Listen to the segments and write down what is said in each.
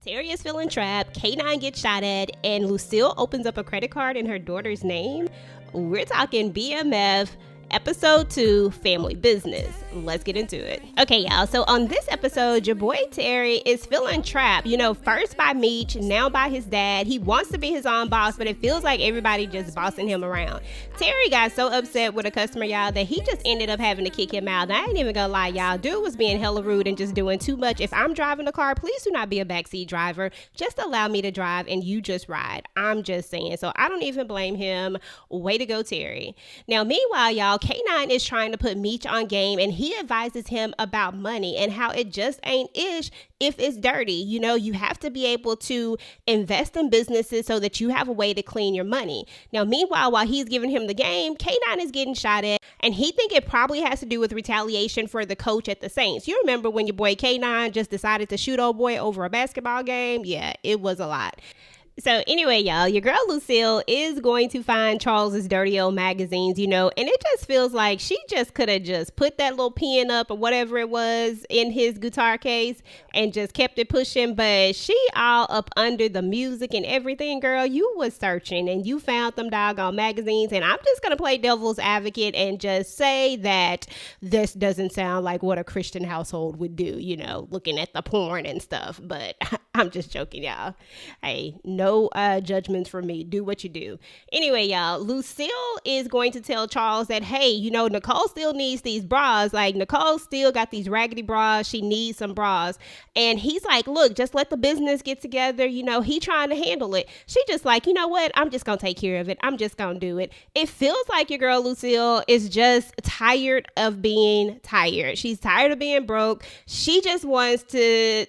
Terry is feeling trapped, K9 gets shot at, and Lucille opens up a credit card in her daughter's name. We're talking BMF Episode 2, Family Business. Let's get into it. Okay, y'all. So on this episode, your boy Terry is feeling trapped. First by Meech, now by his dad. He wants to be his own boss, but it feels like everybody just bossing him around. Terry got so upset with a customer, y'all, that he just ended up having to kick him out. And I ain't even gonna lie, y'all. Dude was being hella rude and just doing too much. If I'm driving the car, please do not be a backseat driver. Just allow me to drive and you just ride. I'm just saying. So I don't even blame him. Way to go, Terry. Now, meanwhile, y'all, K9 is trying to put Meech on game, and he advises him about money and how it just ain't ish if it's dirty. You have to be able to invest in businesses so that you have a way to clean your money. Now, meanwhile, while he's giving him the game, K9 is getting shot at, and he think it probably has to do with retaliation for the coach at the Saints. You remember when your boy K9 just decided to shoot old boy over a basketball game? Yeah, it was a lot. So anyway, y'all, your girl Lucille is going to find Charles's dirty old magazines, and it just feels like she just could have just put that little pen up or whatever it was in his guitar case and just kept it pushing. But she all up under the music and everything, girl. You was searching and you found them doggone magazines. And I'm just going to play devil's advocate and just say that this doesn't sound like what a Christian household would do, looking at the porn and stuff. But I'm just joking, y'all. Hey, no judgments from me. Do what you do. Anyway, y'all, Lucille is going to tell Charles that, hey, Nicole still needs these bras. Like, Nicole still got these raggedy bras. She needs some bras. And he's like, look, just let the business get together. He trying to handle it. She just like, you know what? I'm just going to take care of it. I'm just going to do it. It feels like your girl Lucille is just tired of being tired. She's tired of being broke. She just wants to,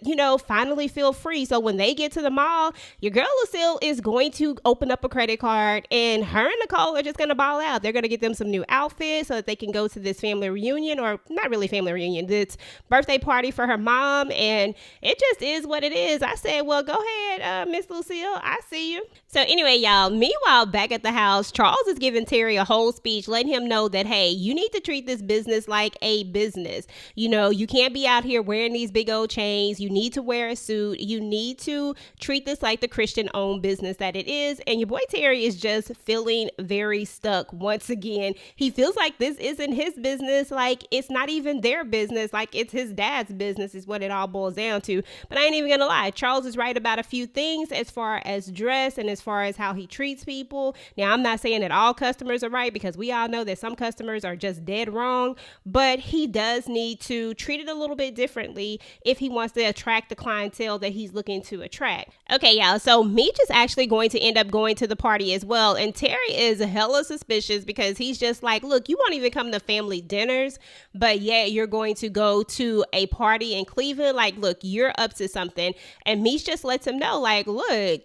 finally feel free. So when they get to the mall, your girl Lucille is going to open up a credit card, and her and Nicole are just going to ball out. They're going to get them some new outfits so that they can go to this family reunion, or not really family reunion, this birthday party for her mom. And it just is what it is. I said, well, go ahead, Miss Lucille. I see you. So anyway, y'all, meanwhile, back at the house, Charles is giving Terry a whole speech, letting him know that, hey, you need to treat this business like a business. You can't be out here wearing these big old chains. You need to wear a suit. You need to treat this like the Christian-owned business that it is. And your boy Terry is just feeling very stuck once again. He feels like this isn't his business. Like, it's not even their business. Like, it's his dad's business is what it all boils down to. But I ain't even gonna lie. Charles is right about a few things as far as dress and as far as how he treats people. Now, I'm not saying that all customers are right, because we all know that some customers are just dead wrong, but he does need to treat it a little bit differently if he wants to attract the clientele that he's looking to attract. Okay, y'all, so Meech is actually going to end up going to the party as well, and Terry is hella suspicious because he's just like, look, you won't even come to family dinners, but yeah, you're going to go to a party in Cleveland. Like, look, you're up to something. And Meech just lets him know, like, look,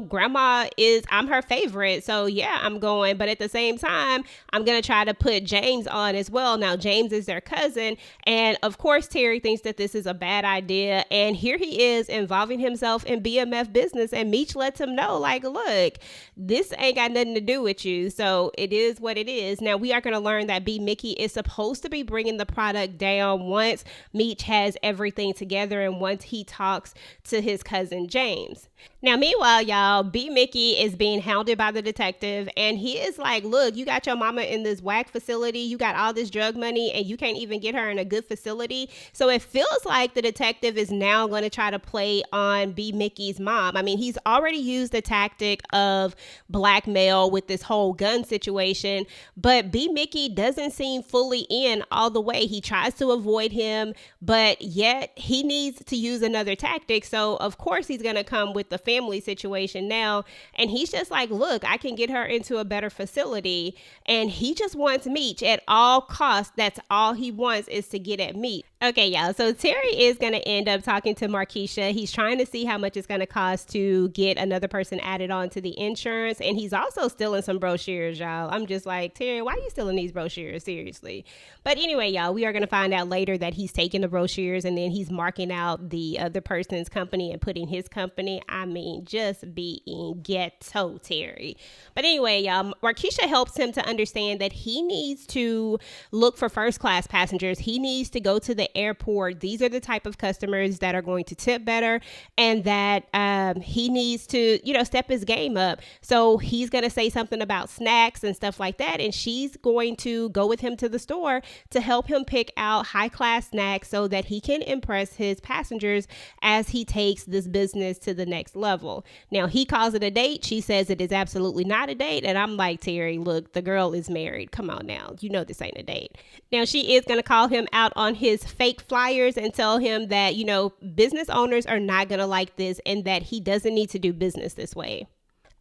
grandma I'm her favorite, so yeah, I'm going. But at the same time, I'm gonna try to put James on as well. Now, James is their cousin, and of course Terry thinks that this is a bad idea, and here he is involving himself in BMF business, and Meech lets him know, like, look, this ain't got nothing to do with you, so it is what it is. Now, we are going to learn that B. Mickey is supposed to be bringing the product down once Meech has everything together and once he talks to his cousin James. Now, meanwhile, y'all, B. Mickey is being hounded by the detective, and he is like, look, you got your mama in this whack facility, you got all this drug money, and you can't even get her in a good facility. So it feels like the detective is now going to try to play on B. Mickey's mom. I mean, he's already used the tactic of blackmail with this whole gun situation, but B. Mickey doesn't seem fully in all the way. He tries to avoid him, but yet he needs to use another tactic. So of course he's going to come with the family situation now, and he's just like, look, I can get her into a better facility, and he just wants Meech at all costs. That's all he wants, is to get at Meech. Okay, y'all, so Terry is going to end up talking to Markeisha. He's trying to see how much it's going to cost to get another person added on to the insurance, and he's also stealing some brochures, y'all. I'm just like, Terry, why are you stealing these brochures? Seriously. But anyway, y'all, we are going to find out later that he's taking the brochures and then he's marking out the other person's company and putting his company. I mean, just being ghetto, Terry. But anyway, y'all, Markeisha helps him to understand that he needs to look for first class passengers. He needs to go to the airport. These are the type of customers that are going to tip better. and that he needs to, step his game up. So he's going to say something about snacks and stuff like that. And she's going to go with him to the store to help him pick out high class snacks so that he can impress his passengers as he takes this business to the next level. Now, he calls it a date. She says it is absolutely not a date. And I'm like, Terry, look, the girl is married. Come on now. You know this ain't a date. Now, she is going to call him out on his fake flyers and tell him that, business owners are not going to like this and that he doesn't need to do business this way.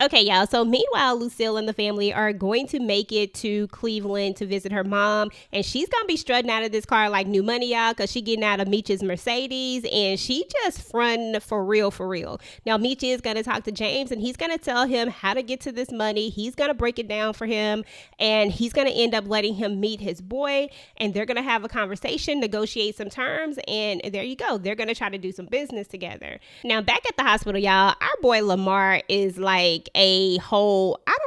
Okay, y'all. So meanwhile, Lucille and the family are going to make it to Cleveland to visit her mom. And she's going to be strutting out of this car like new money, y'all, because she getting out of Meech's Mercedes. And she just fronting for real, for real. Now, Meech is going to talk to James and he's going to tell him how to get to this money. He's going to break it down for him. And he's going to end up letting him meet his boy. And they're going to have a conversation, negotiate some terms. And there you go. They're going to try to do some business together. Now, back at the hospital, y'all, our boy Lamar is like a whole, I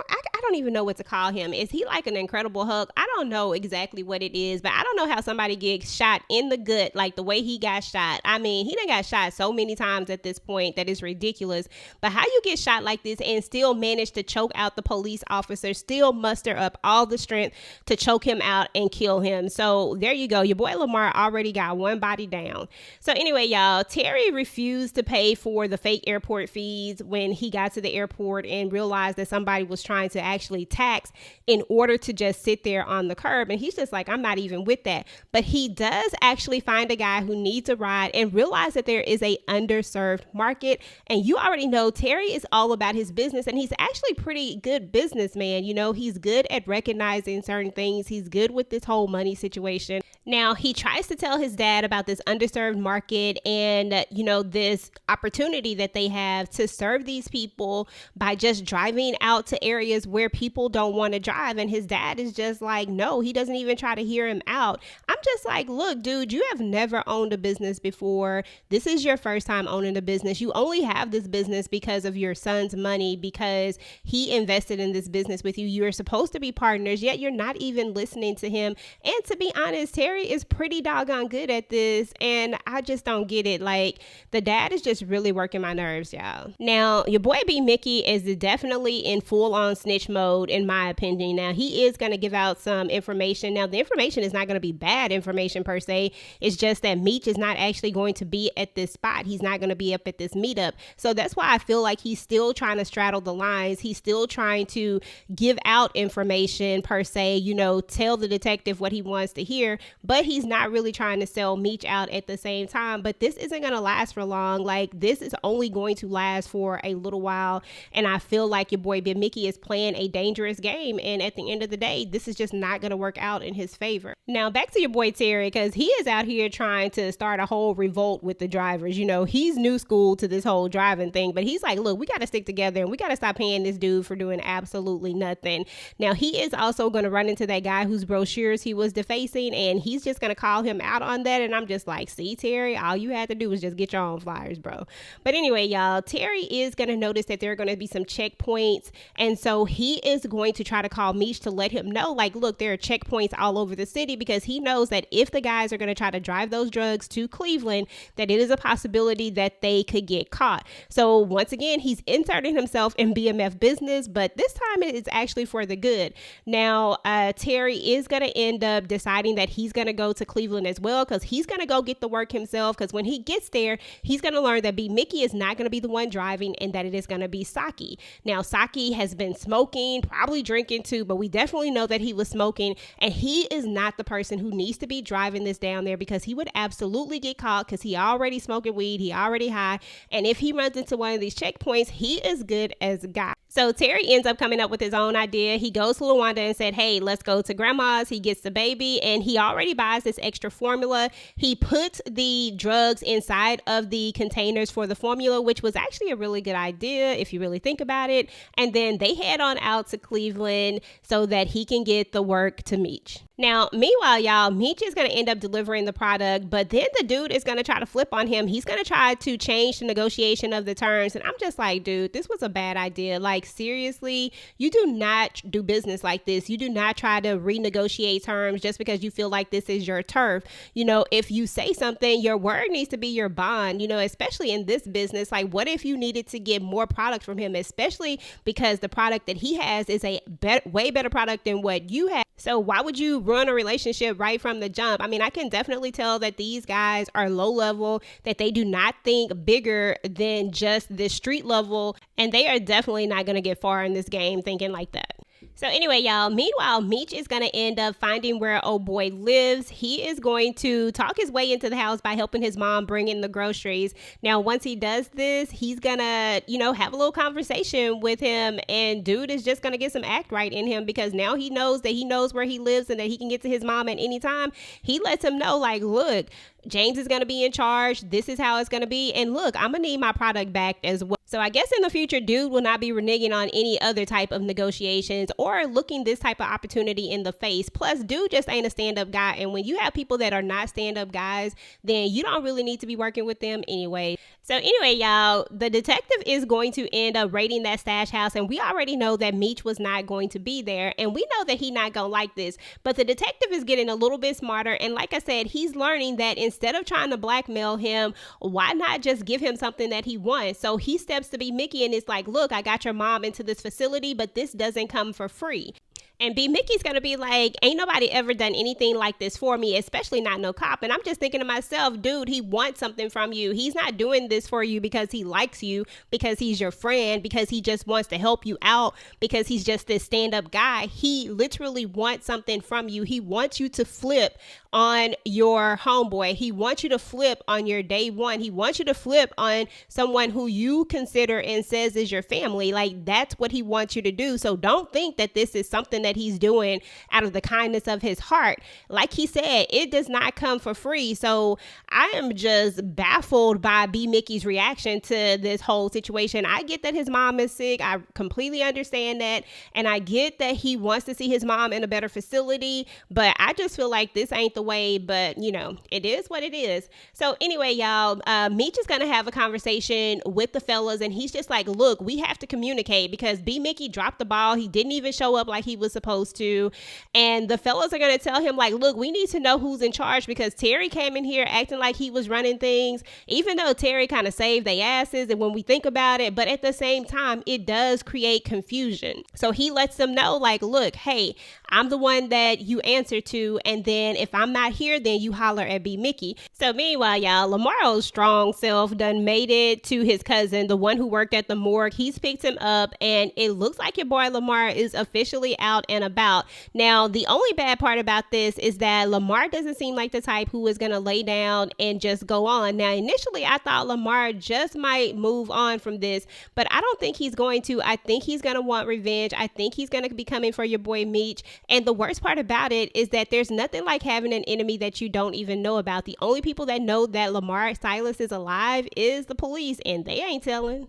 don't even know what to call him. Is he like an Incredible Hulk? I don't know exactly what it is, but I don't know how somebody gets shot in the gut like the way he got shot. I mean, he done got shot so many times at this point that is ridiculous. But how you get shot like this and still manage to choke out the police officer, still muster up all the strength to choke him out and kill him. So there you go. Your boy Lamar already got one body down. So anyway, y'all, Terry refused to pay for the fake airport fees when he got to the airport and realized that somebody was trying to actually tax in order to just sit there on the curb. And he's just like, I'm not even with that. But he does actually find a guy who needs a ride and realize that there is a underserved market. And you already know Terry is all about his business, and he's actually pretty good businessman. He's good at recognizing certain things. He's good with this whole money situation. Now, he tries to tell his dad about this underserved market and, this opportunity that they have to serve these people by just driving out to areas where people don't want to drive. And his dad is just like, no, he doesn't even try to hear him out. I'm just like, look, dude, you have never owned a business before. This is your first time owning a business. You only have this business because of your son's money, because he invested in this business with you. You are supposed to be partners, yet you're not even listening to him. And to be honest, Terry is pretty doggone good at this, and I just don't get it. Like, the dad is just really working my nerves, y'all. Now, your boy B. Mickey is definitely in full-on snitch mode, in my opinion. Now, he is going to give out some information. Now, the information is not going to be bad information per se. It's just that Meech is not actually going to be at this spot. He's not going to be up at this meetup. So that's why I feel like he's still trying to straddle the lines. He's still trying to give out information per se, tell the detective what he wants to hear, but he's not really trying to sell Meech out at the same time. But this isn't going to last for long. Like, this is only going to last for a little while. And I feel like your boy Big Mickey is playing a dangerous game. And at the end of the day, this is just not going to work out in his favor. Now, back to your boy Terry, because he is out here trying to start a whole revolt with the drivers. He's new school to this whole driving thing, but he's like, look, we got to stick together and we got to stop paying this dude for doing absolutely nothing. Now, he is also going to run into that guy whose brochures he was defacing, and he's just going to call him out on that. And I'm just like, see, Terry, all you had to do was just get your own flyers, bro. But anyway, y'all, Terry is going to notice that there are going to be some checkpoints. And so he is going to try to call Meech to let him know, like, look, there are checkpoints all over the city, because he knows that if the guys are going to try to drive those drugs to Cleveland, that it is a possibility that they could get caught. So once again, he's inserting himself in BMF business, but this time it is actually for the good. Now, Terry is going to end up deciding that he's going to go to Cleveland as well, because he's going to go get the work himself, because when he gets there, he's going to learn that B. Mickey is not going to be the one driving and that it is going to be Saki. Now, Saki has been smoking, probably drinking too, but we definitely know that he was smoking, and he is not the person who needs to be driving this down there, because he would absolutely get caught, because he already smoking weed, he already high, and if he runs into one of these checkpoints, he is good as a guy. So Terry ends up coming up with his own idea. He goes to LaWanda and said, hey, let's go to grandma's. He gets the baby and he already buys this extra formula. He puts the drugs inside of the containers for the formula, which was actually a really good idea if you really think about it. And then they head on out to Cleveland so that he can get the work to Meech. Now, meanwhile, y'all, Meech is going to end up delivering the product, but then the dude is going to try to flip on him. He's going to try to change the negotiation of the terms. And I'm just like, dude, this was a bad idea. Like, like, seriously, you do not do business like this. You do not try to renegotiate terms just because you feel like this is your turf. If you say something, your word needs to be your bond, especially in this business. Like, what if you needed to get more product from him, especially because the product that he has is a way better product than what you have. So why would you ruin a relationship right from the jump? I mean, I can definitely tell that these guys are low level, that they do not think bigger than just the street level, and they are definitely not going to get far in this game thinking like that. So anyway, y'all, meanwhile, Meech is going to end up finding where old boy lives. He is going to talk his way into the house by helping his mom bring in the groceries. Now, once he does this, he's going to, have a little conversation with him, and dude is just going to get some act right in him, because now he knows where he lives and that he can get to his mom at any time. He lets him know, like, look, James is going to be in charge. This is how it's going to be. And look, I'm going to need my product back as well. So I guess in the future, dude will not be reneging on any other type of negotiations or looking this type of opportunity in the face. Plus, dude just ain't a stand-up guy. And when you have people that are not stand-up guys, then you don't really need to be working with them anyway. So anyway, y'all, the detective is going to end up raiding that stash house. And we already know that Meech was not going to be there. And we know that he not going to like this. But the detective is getting a little bit smarter. And like I said, he's learning that instead of trying to blackmail him, why not just give him something that he wants? So he steps to be Mickey and it's like, look, I got your mom into this facility, but this doesn't come for free. And B. Mickey's going to be like, ain't nobody ever done anything like this for me, especially not no cop. And I'm just thinking to myself, dude, he wants something from you. He's not doing this for you because he likes you, because he's your friend, because he just wants to help you out, because he's just this stand-up guy. He literally wants something from you. He wants you to flip on your homeboy. He wants you to flip on your day one. He wants you to flip on someone who you consider and says is your family. Like, that's what he wants you to do. So don't think that this is something that he's doing out of the kindness of his heart. Like he said, it does not come for free. So I am just baffled by B. Mickey's reaction to this whole situation. I get that his mom is sick. I completely understand that. And I get that he wants to see his mom in a better facility, but I just feel like this ain't the way. But it is what it is. So anyway, y'all, Meech is going to have a conversation with the fellas, and he's just like, look, we have to communicate, because B. Mickey dropped the ball. He didn't even show up like he was supposed to. And the fellas are going to tell him, like, look, we need to know who's in charge, because Terry came in here acting like he was running things, even though Terry kind of saved their asses. And when we think about it, but at the same time, it does create confusion. So he lets them know, like, look, hey, I'm the one that you answer to. And then if I'm not here, then you holler at B. Mickey. So meanwhile, y'all, Lamar's strong self done made it to his cousin, the one who worked at the morgue. He's picked him up, and it looks like your boy Lamar is officially out and about. Now, the only bad part about this is that Lamar doesn't seem like the type who is going to lay down and just go on. Now, initially, I thought Lamar just might move on from this, but I don't think he's going to. I think he's going to want revenge. I think he's going to be coming for your boy Meech. And the worst part about it is that there's nothing like having an enemy that you don't even know about. The only people that know that Lamar Silas is alive is the police, and they ain't telling.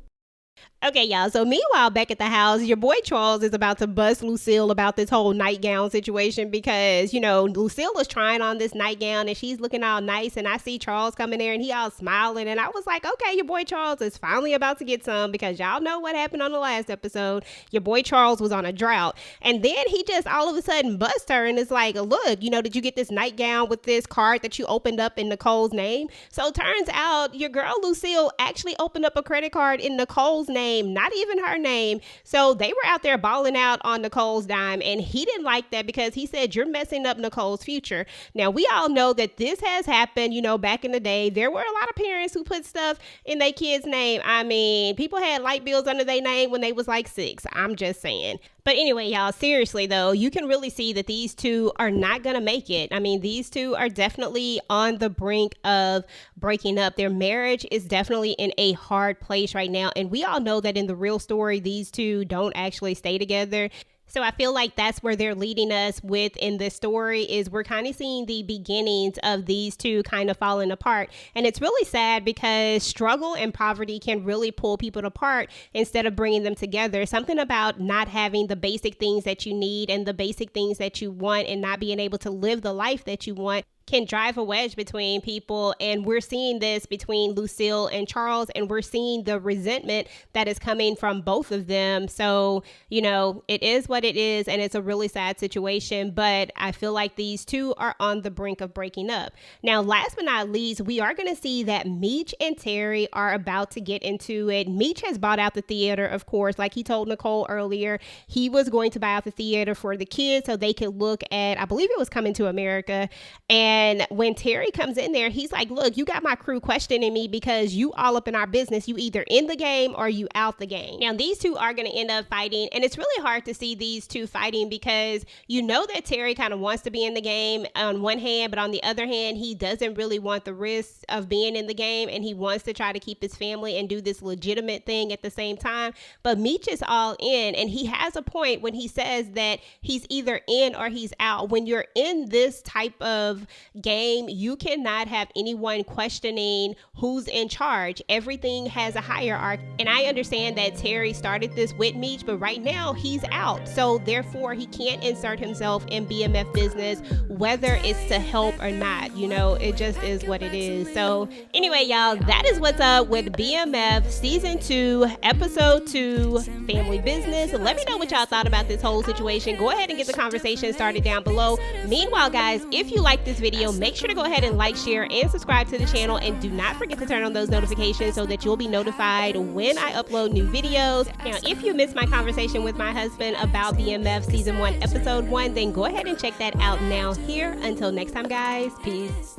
Okay, y'all. So meanwhile, back at the house, your boy Charles is about to bust Lucille about this whole nightgown situation, because, Lucille was trying on this nightgown and she's looking all nice. And I see Charles coming there and he all smiling. And I was like, okay, your boy Charles is finally about to get some, because y'all know what happened on the last episode. Your boy Charles was on a drought. And then he just all of a sudden busts her and is like, look, did you get this nightgown with this card that you opened up in Nicole's name? So turns out your girl Lucille actually opened up a credit card in Nicole's name, not even her name. So they were out there balling out on Nicole's dime, and he didn't like that, because he said, you're messing up Nicole's future. Now, we all know that this has happened, back in the day. There were a lot of parents who put stuff in their kids' name. I mean, people had light bills under their name when they was like 6. I'm just saying. But anyway, y'all, seriously, though, you can really see that these two are not going to make it. I mean, these two are definitely on the brink of breaking up. Their marriage is definitely in a hard place right now. And we all know that in the real story, these two don't actually stay together. So I feel like that's where they're leading us with in this story, is we're kind of seeing the beginnings of these two kind of falling apart. And it's really sad, because struggle and poverty can really pull people apart instead of bringing them together. Something about not having the basic things that you need and the basic things that you want, and not being able to live the life that you want, can drive a wedge between people. And we're seeing this between Lucille and Charles, and we're seeing the resentment that is coming from both of them. So, you know, it is what it is, and it's a really sad situation, but I feel like these two are on the brink of breaking up. Now, last but not least, we are going to see that Meech and Terry are about to get into it. Meech has bought out the theater, of course, like he told Nicole earlier. He was going to buy out the theater for the kids so they could look at, I believe it was Coming to America. And when Terry comes in there, he's like, look, you got my crew questioning me because you all up in our business. You either in the game or you out the game. Now, these two are going to end up fighting, and it's really hard to see these two fighting because you know that Terry kind of wants to be in the game on one hand, but on the other hand, he doesn't really want the risk of being in the game, and he wants to try to keep his family and do this legitimate thing at the same time. But Meech is all in, and he has a point when he says that he's either in or he's out. When you're in this type of game, you cannot have anyone questioning who's in charge. Everything has a hierarchy, and I understand that Terry started this with Meech, but right now he's out, so therefore he can't insert himself in BMF business, whether it's to help or not. You know, it just is what it is. So anyway, y'all, that is what's up with BMF season 2 episode 2 family business. Let me know what y'all thought about this whole situation. Go ahead and get the conversation started down below. Meanwhile, guys, if you like this video, make sure to go ahead and like, share, and subscribe to the channel, and do not forget to turn on those notifications so that you'll be notified when I upload new videos. Now, if you missed my conversation with my husband about BMF season 1 episode 1, then go ahead and check that out now here. Until next time, guys, peace.